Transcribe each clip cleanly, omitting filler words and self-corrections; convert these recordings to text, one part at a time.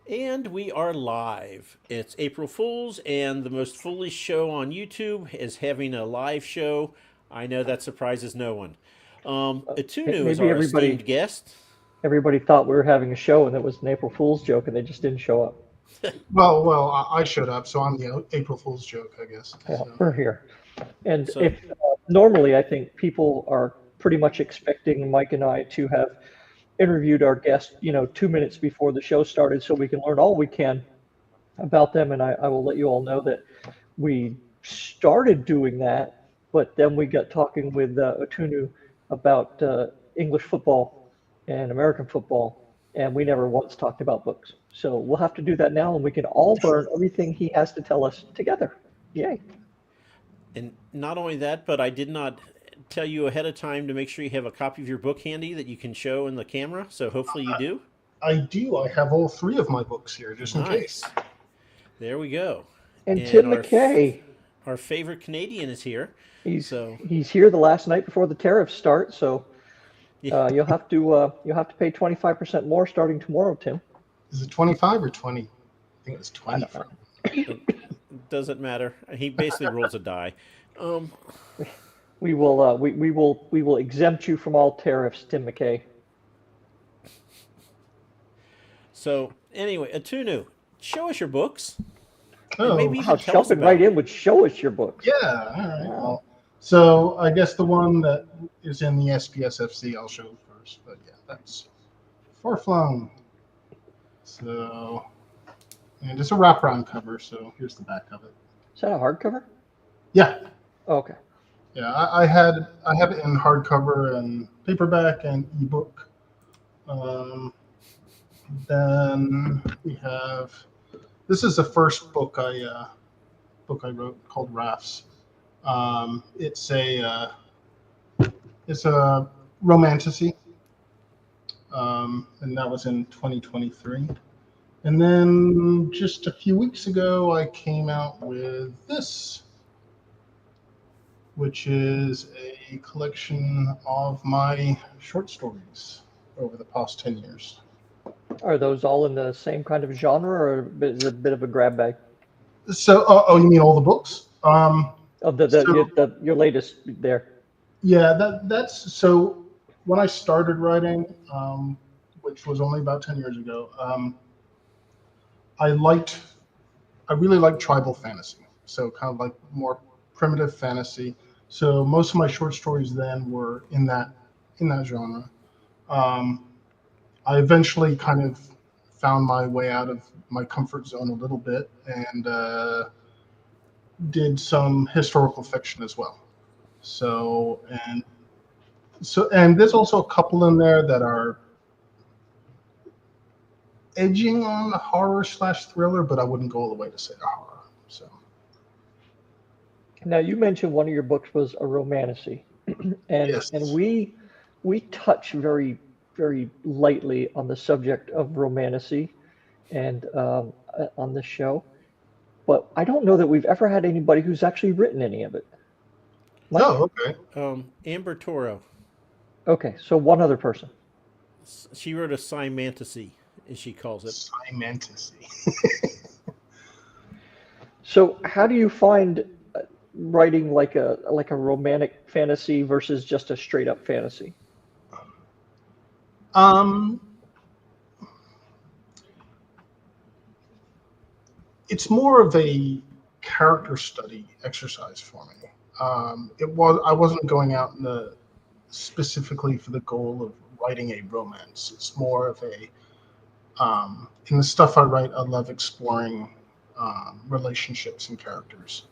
And we are live. It's April Fool's, and the most foolish show on YouTube is having a live show. I know that surprises no one. Utunu is Maybe our esteemed guest. everybody thought we were having a show and it was an April Fool's joke and they just didn't show up. Well, I showed up, so I'm the April Fool's joke, I guess. Well, So we're here. And So, if normally I think people are pretty much expecting Mike and I to have interviewed our guest, 2 minutes before the show started so we can learn all we can about them. And I will let you all know that we started doing that, but then we got talking with Utunu about English football and American football, and we never once talked about books. So we'll have to do that now, and we can all learn everything he has to tell us together. Yay. and not only that, but I did not tell you ahead of time to make sure you have a copy of your book handy that you can show in the camera. So hopefully you I, do. I do. I have all three of my books here, just in case. Nice. There we go. And And Tim McKay, our favorite Canadian is here. he's So he's here the last night before the tariffs start, so yeah, you'll have to pay 25% more starting tomorrow, Tim. Is it 25 or 20? I think it's I 20. don't know. it doesn't matter. He basically rolls a die. Um, We will exempt you from all tariffs, Tim McKay. So anyway, Atunu, show us your books, and Oh, maybe Wow, even tell us jumping right about in would show us your books. yeah. All right. Wow. Well, so I guess the one that is in the SPSFC I'll show first. But yeah, that's Far Flung. So, and it's a wraparound cover. So here's the back of it. Is that a hardcover? Yeah, Oh, okay. yeah. I have it in hardcover and paperback and ebook. Um, Then we have this is the first book I wrote called Rafts. Um, it's a uh, it's a romantasy, and that was in 2023. And then just a few weeks ago, I came out with this, which is a collection of my short stories over the past 10 years. Are those all in the same kind of genre, or is it a bit of a grab bag? So, you mean all the books? Of So your latest there. yeah, that's so. When I started writing, which was only about 10 years ago, I liked, I really liked tribal fantasy. So kind of like more primitive fantasy. So most of my short stories then were in that genre. Um, I eventually kind of found my way out of my comfort zone a little bit and did some historical fiction as well. So and there's also a couple in there that are edging on horror slash thriller, but I wouldn't go all the way to say they're horror. So Now you mentioned one of your books was a romantasy, and yes. we touch very lightly on the subject of romantasy, and on this show, but I don't know that we've ever had anybody who's actually written any of it. Mike? Oh, okay. Amber Toro. Okay, so one other person. She wrote a Simantasy, as she calls it. Simantasy. So how do you find writing like a romantic fantasy versus just a straight up fantasy? um, it's more of a character study exercise for me. I wasn't going out specifically for the goal of writing a romance. It's more of a in the stuff I write, I love exploring relationships and characters.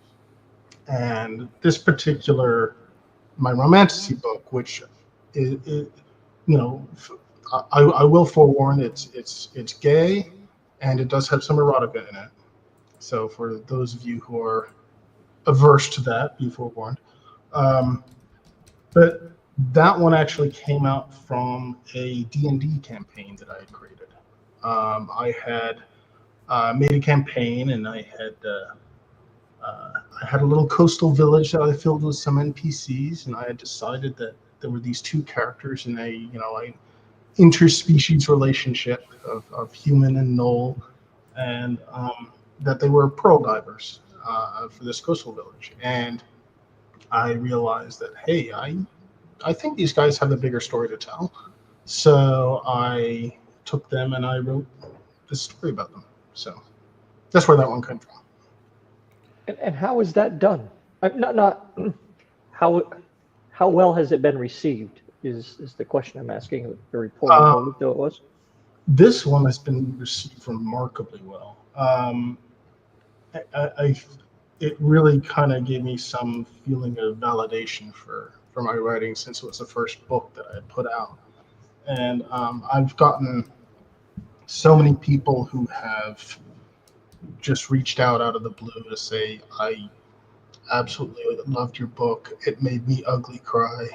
And this particular my romantasy book, which it you know, I will forewarn it's gay and it does have some erotica in it. So for those of you who are averse to that, be forewarned. Um, but that one actually came out from a D&D campaign that I had created. I had made a campaign, and I had a little coastal village that I filled with some NPCs, and I had decided that there were these two characters in a interspecies relationship of human and gnoll, and that they were pearl divers for this coastal village. And I realized that, hey, I think these guys have a bigger story to tell. So I took them and I wrote this story about them. So that's where that one came from. And how is that done? Not how well has it been received is the question I'm asking. Very poorly, though it was. This one has been received remarkably well. It really kind of gave me some feeling of validation for my writing, since it was the first book that I put out. And I've gotten so many people who have just reached out of the blue to say, I absolutely loved your book. It made me ugly cry.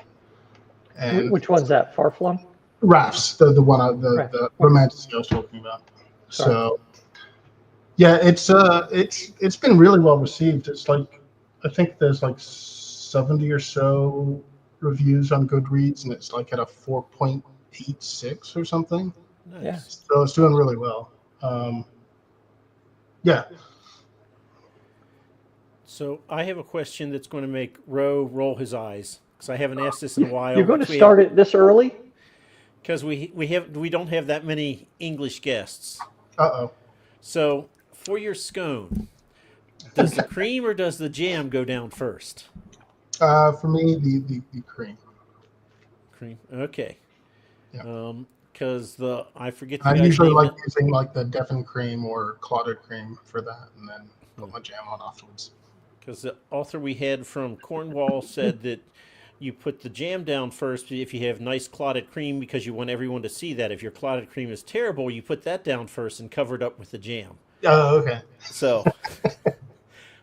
And Which one's that? Farflum? Rafts, the one the romantic I was talking about. Sorry. So yeah, it's been really well received. It's like, I think there's like 70 or so reviews on Goodreads, and it's like at a 4.86 or something. Nice. Yeah. So it's doing really well. Yeah. So I have a question that's going to make Ro roll his eyes, because I haven't asked this in a while. You're going to start it this early? Because we don't have that many English guests. Uh-oh. So for your scone, does the cream or does the jam go down first? For me, the cream. Cream. Okay. Yeah. Because I forget the I guy's usually name. like using like the deafened cream or clotted cream for that, and then put my jam on afterwards. Because the author we had from Cornwall said that you put the jam down first if you have nice clotted cream, because you want everyone to see that. If your clotted cream is terrible, you put that down first and cover it up with the jam. Oh, okay. So,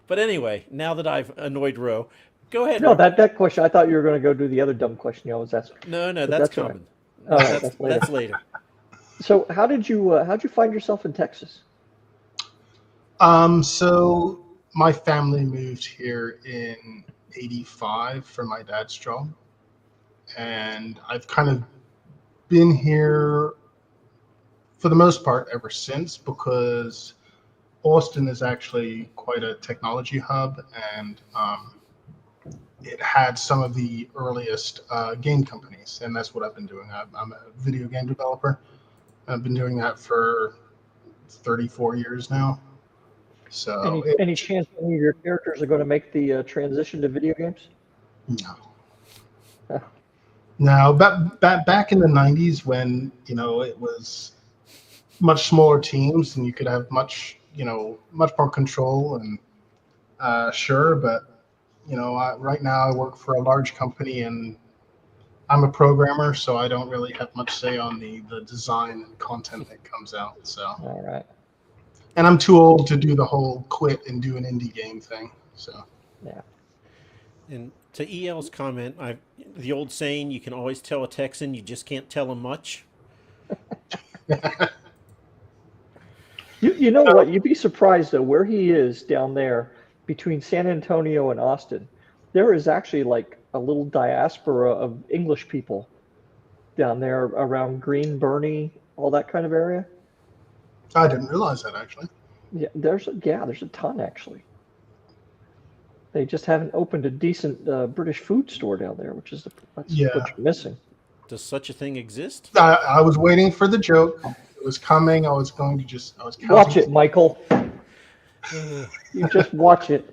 but anyway, now that I've annoyed Ro, go ahead. No, Ro. that question, I thought you were going to go do the other dumb question you always ask. No, But that's all right. coming. All right, that's later. That's later. So how'd you find yourself in Texas? So my family moved here in '85 for my dad's job, and I've kind of been here for the most part ever since, because Austin is actually quite a technology hub, and it had some of the earliest game companies, and that's what I've been doing. I'm a video game developer. I've been doing that for 34 years now. So Any chance any of your characters are going to make the transition to video games? no. Oh. No, back in the 90s, when it was much smaller teams and you could have much more control, and sure, but right now I work for a large company and I'm a programmer, so I don't really have much say on the design and content that comes out. So, All right. and I'm too old to do the whole quit and do an indie game thing. So, Yeah. And to EL's comment, the old saying, you can always tell a Texan, you just can't tell him much. You know what? You'd be surprised though, where he is down there between San Antonio and Austin. There is actually like a little diaspora of English people down there around Green, Burney, all that kind of area. I didn't realize that, actually. Yeah, there's a ton actually. They just haven't opened a decent British food store down there, which is what you're missing. Does such a thing exist? I was waiting for the joke. It was coming. I was counting. Watch it, Michael. You just watch it.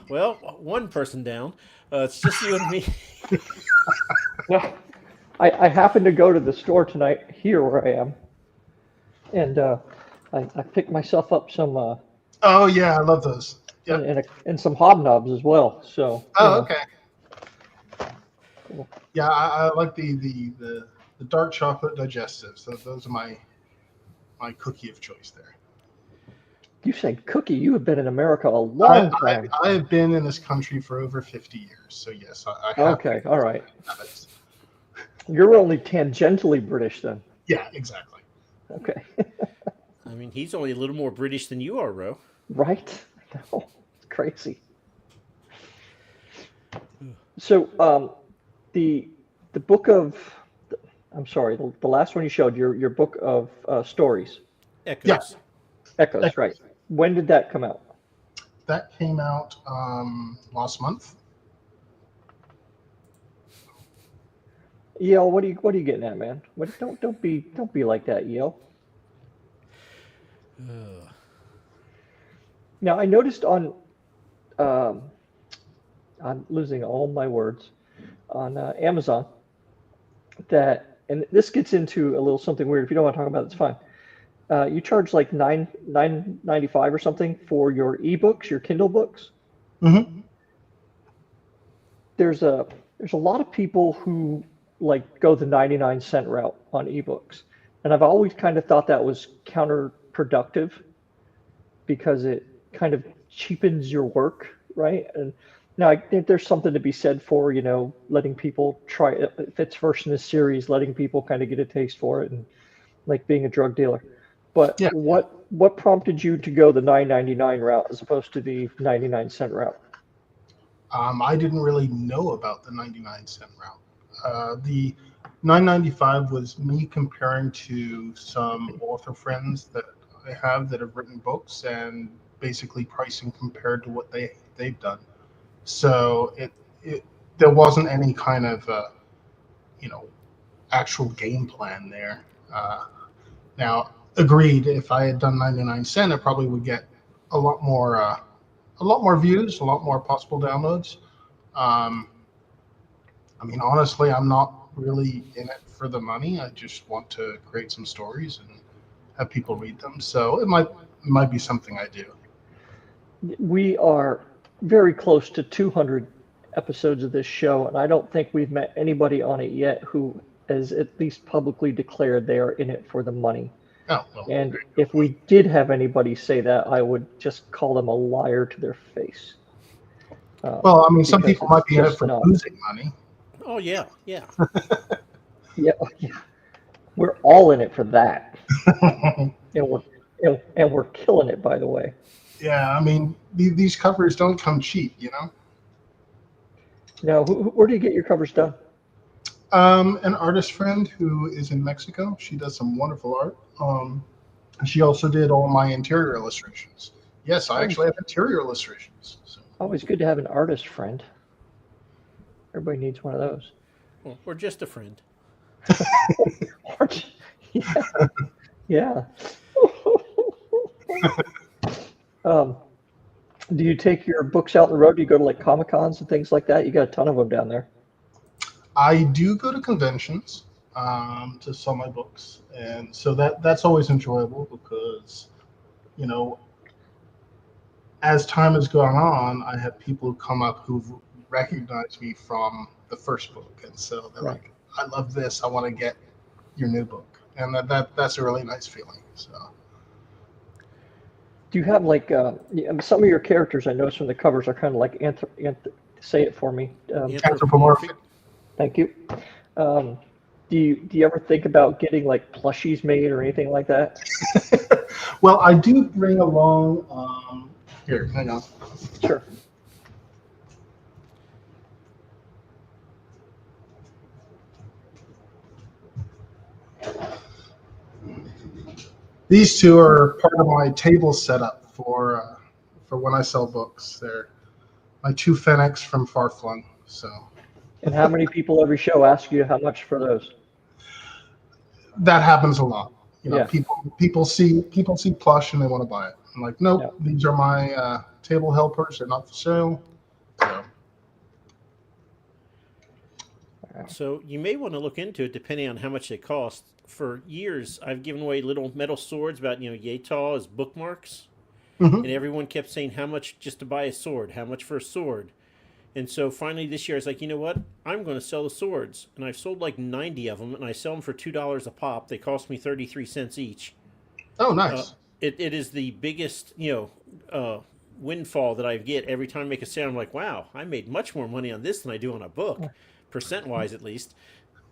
Well, one person down. It's just you and me. Well, I happened to go to the store tonight here where I am, and I picked myself up some. Oh yeah, I love those. Yeah. And some hobnobs as well. So. Okay. Cool. Yeah, I like the dark chocolate digestives. Those are my cookie of choice there. You said cookie. You have been in America a long time. I have been in this country for over 50 years. So yes, I have. Okay, all right. You're only tangentially British then. Yeah, exactly. Okay. I mean, he's only a little more British than you are, Ro. Right? No, it's crazy. So, the book of, I'm sorry, the last one you showed, your book of stories. Echoes. Yeah. Echoes, right. When did that come out? That came out last month. Yale, what are you getting at, man? Don't be like that, Yale. Now I noticed um, I'm losing all my words on Amazon and this gets into a little something weird. If you don't want to talk about it, it's fine. You charge like $9.95 or something for your ebooks, your Kindle books. Mm-hmm. There's a lot of people who like go the 99-cent route on ebooks, and I've always kind of thought that was counterproductive because it kind of cheapens your work, right? And now I think there's something to be said for, letting people try it. If it's first in a series, letting people kind of get a taste for it, and like being a drug dealer. But Yeah. what prompted you to go the $9.99 route as opposed to the 99-cent route? I didn't really know about the 99-cent route. The $9.95 was me comparing to some author friends that I have that have written books and basically pricing compared to what they've done. So there wasn't any kind of actual game plan there. Now, agreed, if I had done 99-cent, I probably would get a lot more views, a lot more possible downloads. I mean, honestly, I'm not really in it for the money. I just want to create some stories and have people read them. So it might be something I do. We are very close to 200 episodes of this show, and I don't think we've met anybody on it yet who has at least publicly declared they are in it for the money. Oh, well, And if we did have anybody say that, I would just call them a liar to their face. Well, I mean, some because people might be in it it's for not. losing money. Oh yeah, yeah. Yeah, we're all in it for that, and we're killing it, by the way. Yeah, I mean, these covers don't come cheap, Now, where do you get your covers done? An artist friend who is in Mexico. She does some wonderful art. She also did all my interior illustrations. Yes, I actually have interior illustrations. So. Always good to have an artist friend. Everybody needs one of those. Or just a friend. Yeah. Do you take your books out on the road? Do you go to like Comic-Cons and things like that? You got a ton of them down there. I do go to conventions to sell my books, and so that's always enjoyable because, as time has gone on, I have people who come up who've recognized me from the first book, and so they're like, "I love this. I want to get your new book," and that's a really nice feeling. So. Do you have like some of your characters? I noticed from the covers are kind of like say it for me. Anthropomorphic. Thank you. Do you ever think about getting like plushies made or anything like that? Well, I do bring along. Here, hang on. Sure. These two are part of my table setup for when I sell books. They're my two Fennecs from Farflung. So. And how many people every show ask you how much for those? That happens a lot. Yeah. People see plush and they want to buy it. I'm like, nope, these are my table helpers. They're not for sale. So you may want to look into it depending on how much they cost. For years, I've given away little metal swords about yay tall as bookmarks, and everyone kept saying how much just to buy a sword, how much for a sword. And so finally this year I was like, you know what? I'm going to sell the swords. And I've sold like 90 of them, and I sell them for $2 a pop. They cost me 33 cents each. Oh, nice. It is the biggest, windfall that I get every time I make a sale. I'm like, wow, I made much more money on this than I do on a book, percent-wise at least.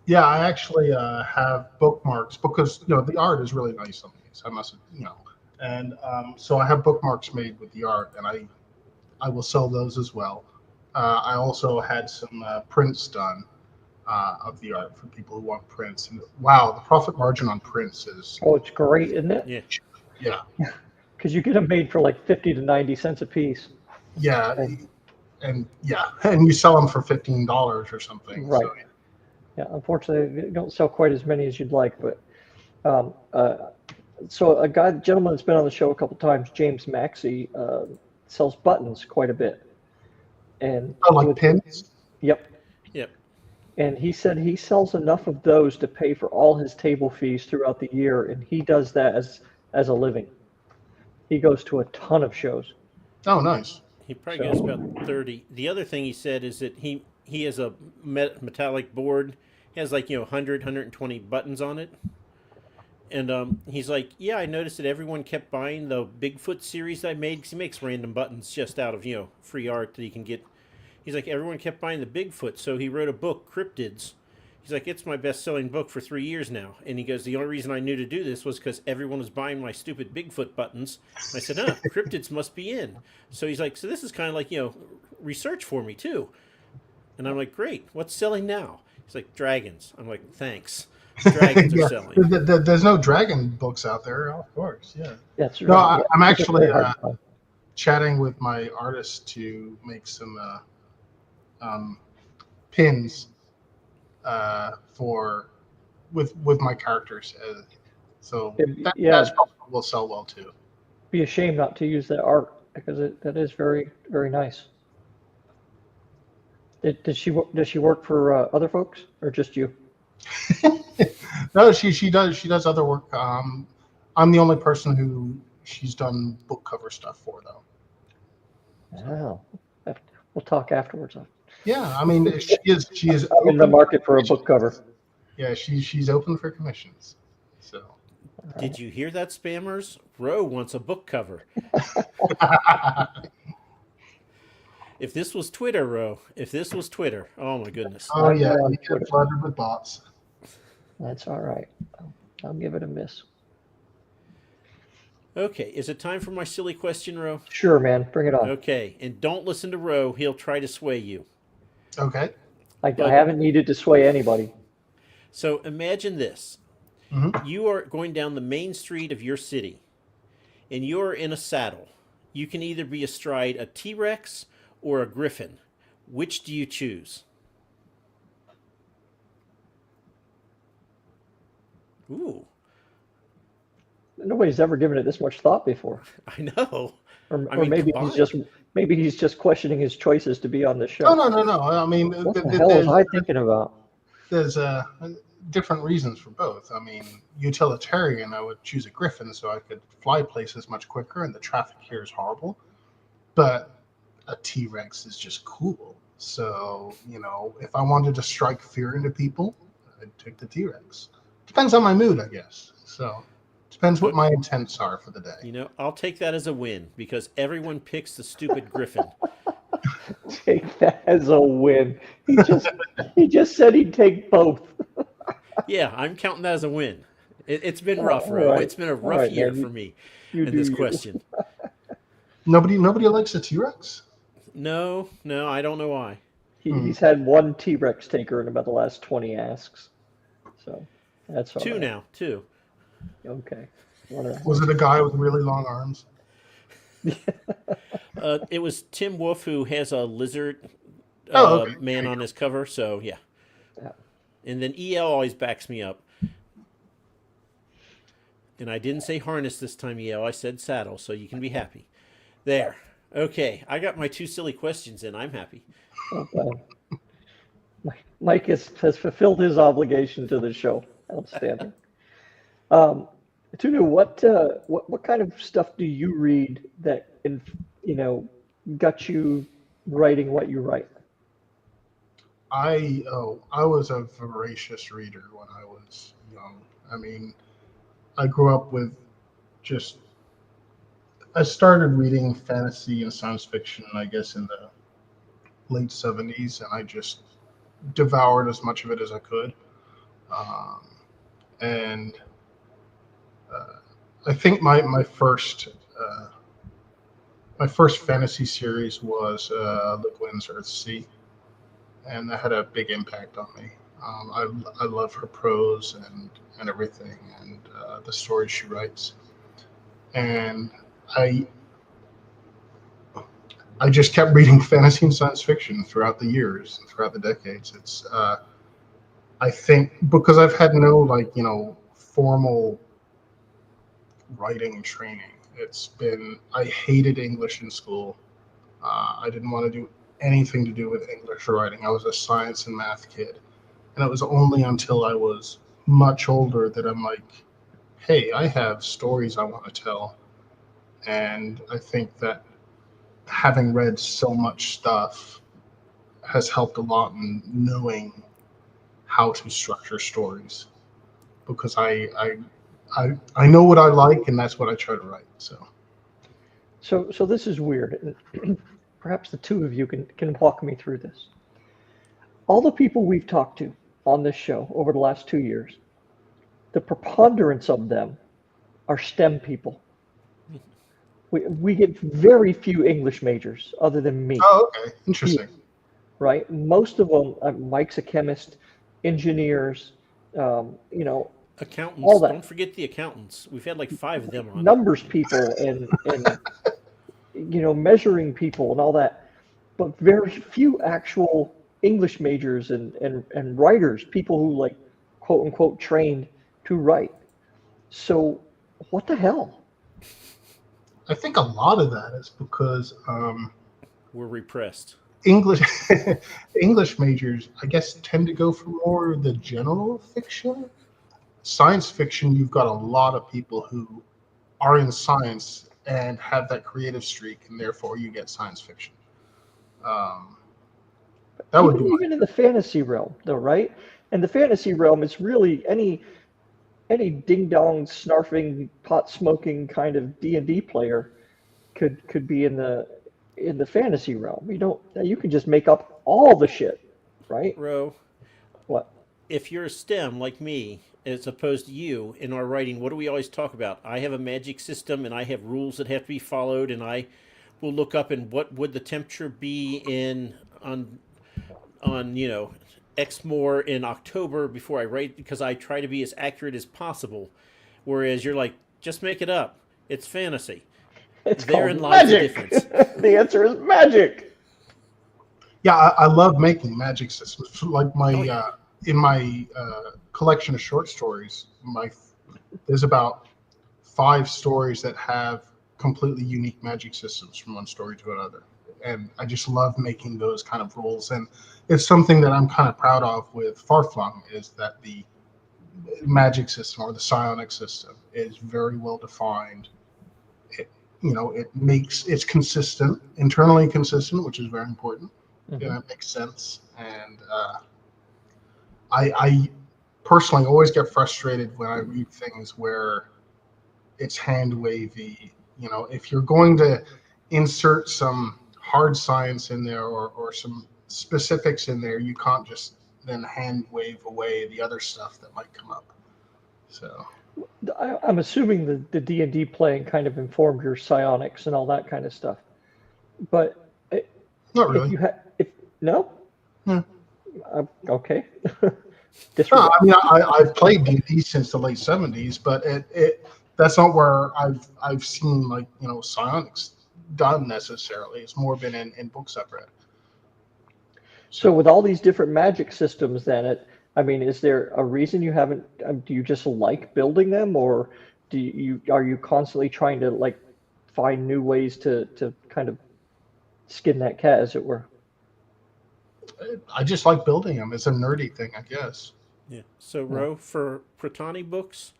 Yeah, I actually have bookmarks because, the art is really nice on these. I must, and so I have bookmarks made with the art, and I will sell those as well. I also had some prints done of the art for people who want prints. And wow, the profit margin on prints is... Oh, it's great, isn't it? Yeah. Yeah. because you get them made for like 50 to 90 cents a piece. Yeah, And, and you sell them for $15 or something. right. So Yeah. Unfortunately, they don't sell quite as many as you'd like, but um, uh, so gentleman that's been on the show a couple times, James Maxey, sells buttons quite a bit, and I like with pins. yep. Yep. And he said he sells enough of those to pay for all his table fees throughout the year, and he does that as a living. He goes to a ton of shows. Oh, nice. He probably goes about So 30. The other thing he said is that he has a metallic board. He has like 100, 120 buttons on it. And he's like, yeah, I noticed that everyone kept buying the Bigfoot series I made because he makes random buttons just out of free art that he can get. He's like, everyone kept buying the Bigfoot, so he wrote a book, Cryptids. He's like, it's my best-selling book for 3 years now. And he goes, the only reason I knew to do this was because everyone was buying my stupid Bigfoot buttons. And I said, Cryptids must be in. So he's like, so this is kind of like, research for me too. And I'm like, great. What's selling now? He's like, dragons. I'm like, thanks. Dragons are selling. There's no dragon books out there, of course. Yeah. that's No, right. I'm It's a actually very hard to find. chatting with my artist to make some pins for with my characters. So Yeah, that's probably will sell well too. be a shame not to use that art because that is very, very nice. Does she work for other folks or just you? No, she does other work. I'm the only person who she's done book cover stuff for, though. Oh, we'll talk afterwards. Yeah, I mean she is I'm in the open market for a for book cover. Yeah, she's open for commissions. So Did you hear that, spammers? Ro wants a book cover. If this was Twitter, Ro, if this was Twitter, oh my goodness. oh yeah, on you Twitter. get flooded with bots. That's all right. I'll give it a miss. Okay, is it time for my silly question, Ro? Sure, man. Bring it on. Okay, and don't listen to Ro. He'll try to sway you. Okay. I haven't needed to sway anybody. So imagine this. Mm-hmm. You are going down the main street of your city, and you're in a saddle. You can either be astride a T-Rex or a griffin. Which do you choose? Ooh, Nobody's ever given it this much thought before. I know. Or I mean, maybe combined. maybe he's just questioning his choices to be on the show. No. I mean, What the hell was I thinking about? there's different reasons for both. I mean, utilitarian, I would choose a griffin so I could fly places much quicker, and the traffic here is horrible. But a T-Rex is just cool. So, if I wanted to strike fear into people, I'd take the T-Rex. Depends on my mood, I guess. So, depends what my intents are for the day. I'll take that as a win because everyone picks the stupid griffin. Take that as a win. He just said he'd take both. Yeah, I'm counting that as a win. It's been rough, Ro. right. It's been a All rough right, year man. for me You in do this you. question. Nobody likes a T-Rex? No, I don't know why. He's had one T-Rex taker in about the last 20 asks. So that's all Two right. now, two. Okay. One Was it a guy with really long arms? It was Tim Wolf who has a lizard Okay. man on his cover, so yeah. Yeah. And then EL always backs me up. And I didn't say harness this time, EL. I said saddle, so you can be happy. There. Okay, I got my two silly questions in. I'm happy. Okay. Mike has fulfilled his obligation to the show. Outstanding. Utunu, what kind of stuff do you read that got you writing what you write? I was a voracious reader when I was young. I mean, I grew up with I started reading fantasy and science fiction, I guess, in the late 70s, and I just devoured as much of it as I could. And I think my first fantasy series was Le Guin's Earthsea, and that had a big impact on me. I love her prose and everything, and the stories she writes. And I I just kept reading fantasy and science fiction throughout the years, throughout the decades. It's I think because I've had no formal writing training. It's been I hated English in school. I didn't want to do anything to do with English or writing. I was a science and math kid, and it was only until I was much older that I'm like, hey, I have stories I want to tell, and I think that having read so much stuff has helped a lot in knowing how to structure stories because I know what I like and that's what I try to write. So this is weird. Perhaps the two of you can walk me through this. All the people we've talked to on this show over the last 2 years, the preponderance of them are STEM people. We get very few English majors other than me. Oh, okay, interesting. Right? Most of them, Mike's a chemist, engineers, all Accountants. that. Don't forget the accountants. We've had like 5 of them on. Numbers people and measuring people and all that, but very few actual English majors and writers, people who like quote unquote trained to write. So what the hell? I think a lot of that is because We're repressed. English English majors, I guess, tend to go for more the general fiction. Science fiction, you've got a lot of people who are in science and have that creative streak, and therefore you get science fiction. That would be Even in the fantasy realm, though, right? And the fantasy realm is really any ding dong snarfing pot smoking kind of D&D player could be in the fantasy realm. You can just make up all the shit, right? Ro, What? if you're a STEM like me, as opposed to you in our writing, what do we always talk about? I have a magic system and I have rules that have to be followed, and I will look up and what would the temperature be on Exmoor in October before I write, because I try to be as accurate as possible. Whereas you're like, just make it up. It's fantasy. It's Therein called lies the magic. difference. The answer is magic. Yeah, I love making magic systems. Like Oh, yeah. in my collection of short stories, there's about 5 stories that have completely unique magic systems from one story to another, and I just love making those kind of rules. And it's something that I'm kind of proud of with Farflung is that the magic system or the psionic system is very well defined. It's consistent, internally consistent, which is very important. Mhm. Yeah, it makes sense. And I personally always get frustrated when I read things where it's hand wavy. If you're going to insert some hard science in there or some specifics in there, you can't just then hand wave away the other stuff that might come up. So I'm assuming the D&D playing kind of informed your psionics and all that kind of stuff. But not if really. you no? Yeah. Okay. No, I mean I've played D&D since the late '70s, but that's not where I've seen psionics done necessarily. It's more been in books I've read. So with all these different magic systems, then is there a reason you haven't? Do you just like building them, or are you constantly trying to like find new ways to kind of skin that cat, as it were? I just like building them. It's a nerdy thing, I guess. Yeah. So, Ro, for Protani books,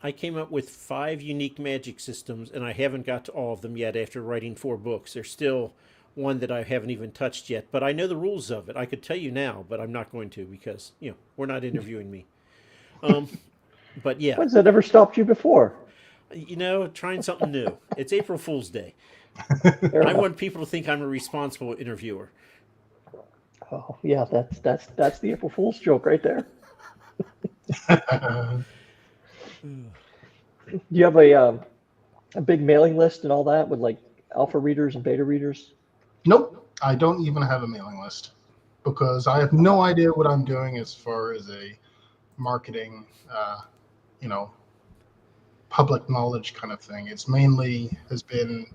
I came up with 5 unique magic systems, and I haven't got to all of them yet after writing 4 books. There's still one that I haven't even touched yet, but I know the rules of it. I could tell you now, but I'm not going to because, we're not interviewing me. But yeah, When's that ever stopped you before? trying something new. It's April Fool's Day. Fair I enough. want people to think I'm a responsible interviewer. Oh yeah, that's the April Fool's joke right there. Do you have a big mailing list and all that with like alpha readers and beta readers? Nope, I don't even have a mailing list because I have no idea what I'm doing as far as a marketing, public knowledge kind of thing. It's mainly has been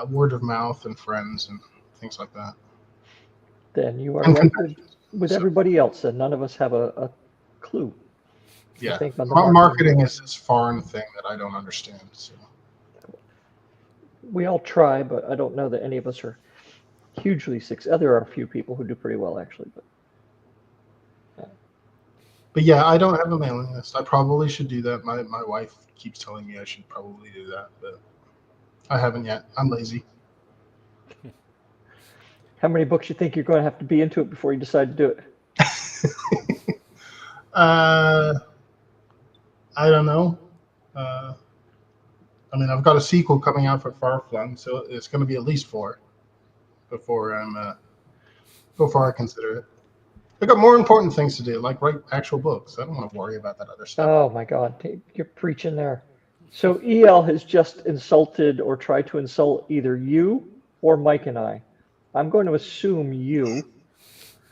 word of mouth and friends and things like that. Then you are And right conventions. with So, everybody else, and none of us have a clue. yeah, Think on the marketing is this foreign thing that I don't understand. So. We all try, but I don't know that any of us are hugely successful. There are a few people who do pretty well, actually, but But yeah, I don't have a mailing list. I probably should do that. My wife keeps telling me I should probably do that, but I haven't yet. I'm lazy. how many books you think you're going to have to be into it before you decide to do it? I don't know. I mean, I've got a sequel coming out for Farflung, so it's going to be at least 4 before I consider it. I've got more important things to do, like write actual books. I don't want to worry about that other stuff. Oh my God, you're preaching there. So EL has just insulted or tried to insult either you or Mike and I. I'm going to assume you.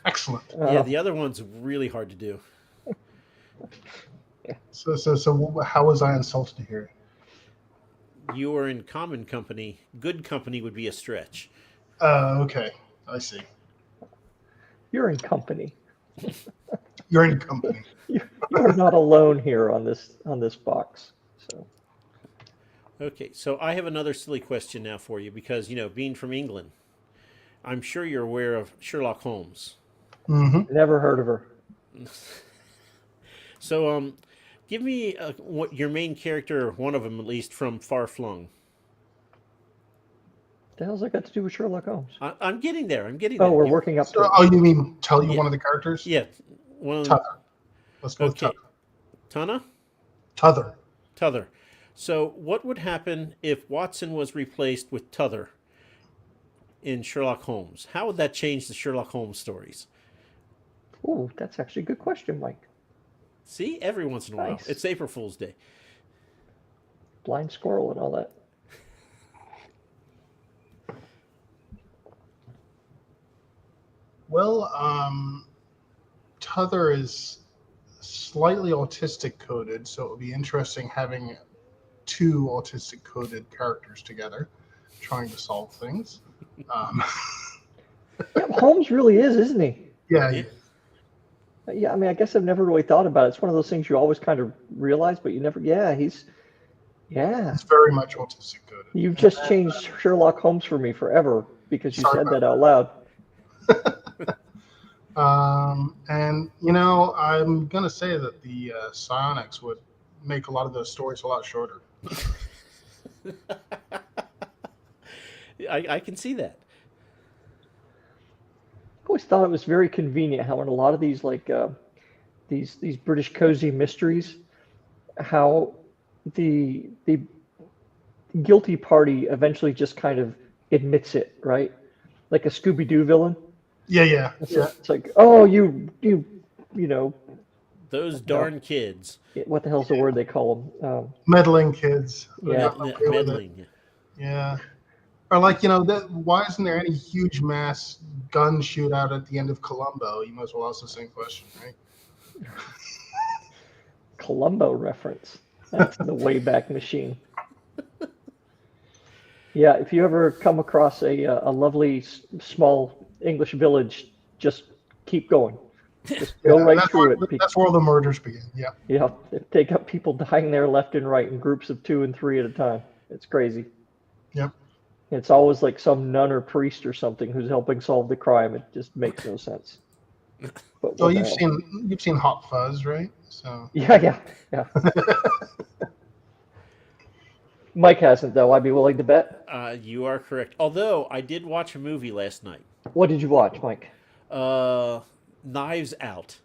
Excellent. Yeah, the other one's really hard to do. So how was I insulted here? You are in common company. Good company would be a stretch. Okay, I see. You're in company. You're in company. You're not alone here on this box. So Okay, so I have another silly question now for you because, being from England, I'm sure you're aware of Sherlock Holmes. Mm-hmm. never heard of her. So, give me what your main character, one of them at least, from Far Flung. The hell's that got to do with Sherlock Holmes? I'm getting there. I'm getting Oh, there. we're working up to So, it. you mean tell you Yeah. one of the characters? Yeah, one of them. Tuther. Let's go with Okay, Tuther. Tana, Tuther. Tuther. So, what would happen if Watson was replaced with Tuther in Sherlock Holmes? How would that change the Sherlock Holmes stories? Oh, that's actually a good question, Mike. See, every once in a while, Nice. it's April Fool's Day. Blind squirrel and all that. Well, Tuther is slightly autistic coded, so it would be interesting having 2 autistic coded characters together trying to solve things. Yeah, Holmes really is, isn't he? Yeah, Yeah, I mean, I guess I've never really thought about it. It's one of those things you always kind of realize, but you never. Yeah, it's very much autistic coded. You've just changed Sherlock Holmes for me forever because you Sorry said about that out loud. And I'm gonna say that the psionics would make a lot of those stories a lot shorter. I can see that. I always thought it was very convenient how in a lot of these these British cozy mysteries, how the guilty party eventually just kind of admits it, right? Like a Scooby-Doo villain. Yeah. It's like, oh, you know, Those darn kids. what the hell's the word they call them? Meddling kids. Yeah. Meddling. Yeah. Or why isn't there any huge mass gun shootout at the end of Columbo? You might as well ask the same question, right? Columbo reference. That's the Wayback Machine. Yeah, if you ever come across a lovely small English village, just keep going. Just go right through it. That's where all the murders begin. Yeah. Yeah, they got people dying there left and right in groups of 2 and 3 at a time. It's crazy. Yep. It's always like some nun or priest or something who's helping solve the crime. It just makes no sense. But So what the you've hell? seen Hot Fuzz, right? So Yeah. Mike hasn't, though. I'd be willing to bet. You are correct. Although I did watch a movie last night. What did you watch, Mike? Knives Out.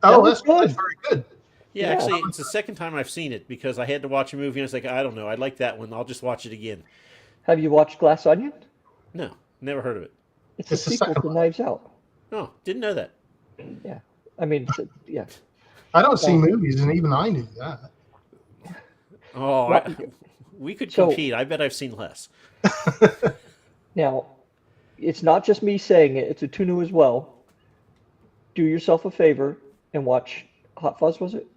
oh, was that's good. very good. Yeah, Yeah. actually, it's the second time I've seen it because I had to watch a movie and I was like, I don't know, I like that one. I'll just watch it again. Have you watched Glass Onion? No, never heard of it. It's a It's the sequel second to one. Knives Out. Oh, didn't know that. Yeah. I mean, yeah. I don't see movies, and even I knew that. Oh, Well, we could so- compete. I bet I've seen less. Now, it's not just me saying it. It's Utunu as well. Do yourself a favor and watch Hot Fuzz, was it?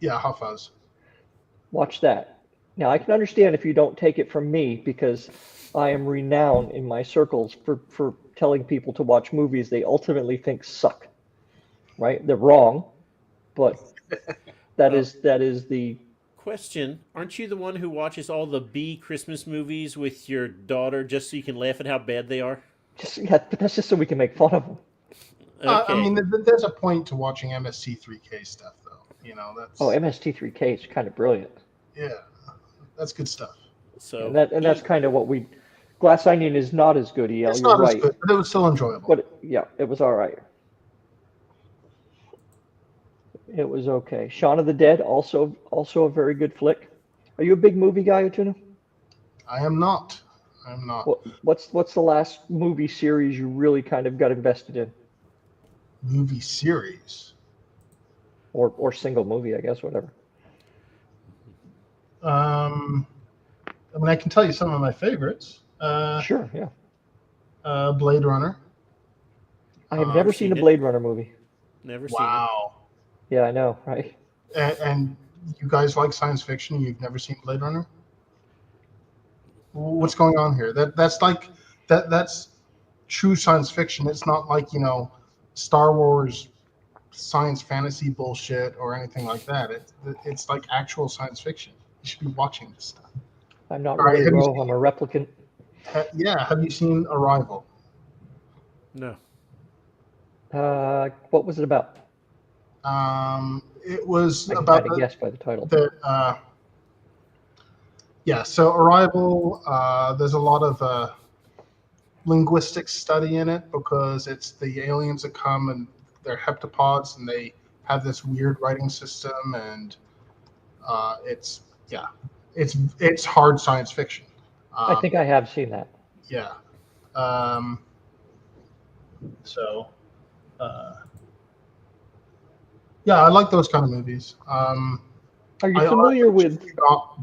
Yeah, Hot Fuzz. Watch that. Now, I can understand if you don't take it from me because I am renowned in my circles for telling people to watch movies they ultimately think suck, right? They're wrong, but Well, that is the question: aren't you the one who watches all the B Christmas movies with your daughter just so you can laugh at how bad they are? just yeah, but that's just so we can make fun of them. I Okay. mean, there's a point to watching MST3K stuff, though. Oh, That's MST3K is kind of brilliant. yeah, that's good stuff. So And that's kind of what we Glass Onion is not as good, EL, It's you're not as right. good, but it was still enjoyable. But yeah, it was all right. It was okay. Shaun of the Dead, also a very good flick. Are you a big movie guy, Utunu? I am not. I'm not. What's the last movie series you really kind of got invested in, Movie series. or single movie, I guess, whatever. I mean, I can tell you some of my favorites. Sure, yeah. Blade Runner. I have never never seen a seen it. Blade Runner movie. Never seen it. Wow. Yeah, I know, right? And you guys like science fiction? You've never seen Blade Runner? What's Oh, going on here? That's like that's true science fiction. It's not like Star Wars science fantasy bullshit or anything like that. It's like actual science fiction. You should be watching this stuff. I'm not All right, really Ro. I'm a replicant. yeah, have you seen Arrival? no. What was it about? It was I can about kind of guess by the title. yeah. So Arrival, there's a lot of linguistic study in it because it's the aliens that come and they're heptapods and they have this weird writing system and it's yeah, it's hard science fiction. I think I have seen that. Yeah. Um, so uh, yeah, I like those kind of movies. Are you I familiar with honestly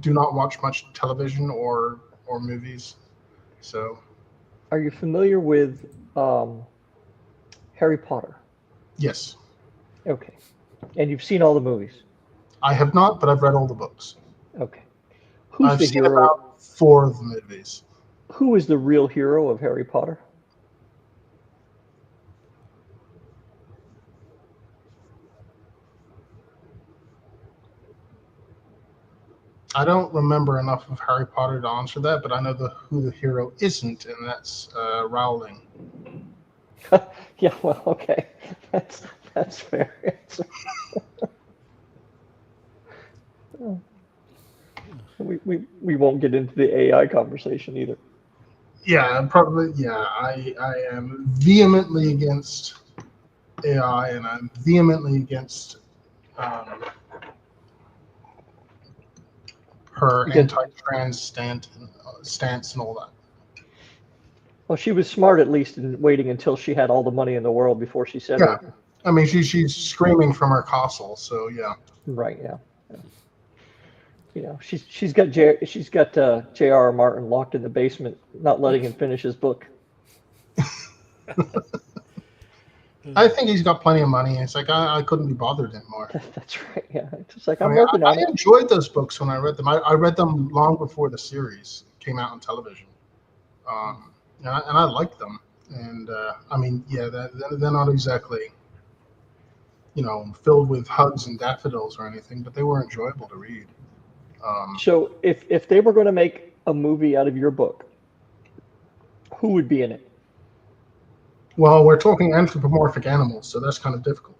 do not watch much television or movies. So Are you familiar with Harry Potter? yes, Okay. And you've seen all the movies? I have not, but I've read all the books. Okay. Who's I've the seen hero? about 4 of the movies. Who is the real hero of Harry Potter? I don't remember enough of Harry Potter to answer that, but I know who the hero isn't, and that's Rowling. Yeah, well, okay. That's fair answer. We won't get into the AI conversation either. Yeah, probably. Yeah, I am vehemently against AI, and I'm vehemently against um, her Against anti-trans stance and all that. Well, she was smart at least in waiting until she had all the money in the world before she said Yeah, anything. I mean she's screaming from her castle, so yeah. Right, yeah. You know, she's got J.R.R. Martin locked in the basement, not letting him finish his book. I think he's got plenty of money. It's like I couldn't be bothered anymore. That's right. Yeah, it's just like I I'm mean, working I on it. enjoyed those books when I read them. I read them long before the series came out on television, and I liked them. And I mean, yeah, they're not exactly filled with hugs and daffodils or anything, but they were enjoyable to read. So if they were going to make a movie out of your book, who would be in it? Well, we're talking anthropomorphic animals, so that's kind of difficult.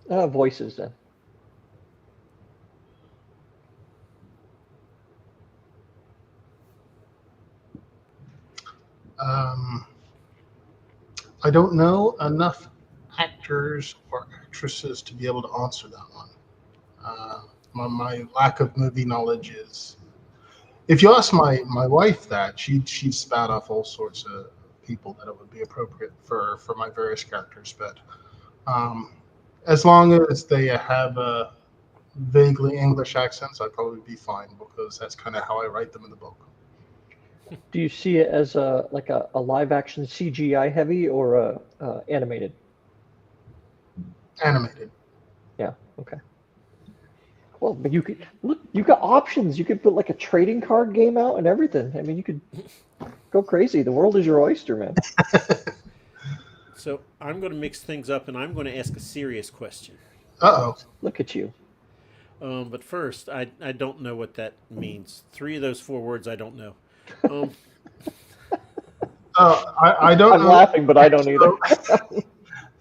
Voices then. Um, I don't know enough actors or actresses to be able to answer that one. My lack of movie knowledge is. If you ask my wife that, she'd spout off all sorts of people that it would be appropriate for my various characters. But um, as long as they have vaguely English accents, I'd probably be fine because that's kind of how I write them in the book. Do you see it as a live action CGI heavy or animated? Animated. Yeah. Okay. Well, but you could look. You got options. You could put like a trading card game out and everything. I mean, you could go crazy. The world is your oyster, man. So I'm going to mix things up, and I'm going to ask a serious question. Uh-oh. Look at you. But first, I don't know what that means. 3 of those 4 words I don't know. Um, I don't I'm know. laughing, but I don't either.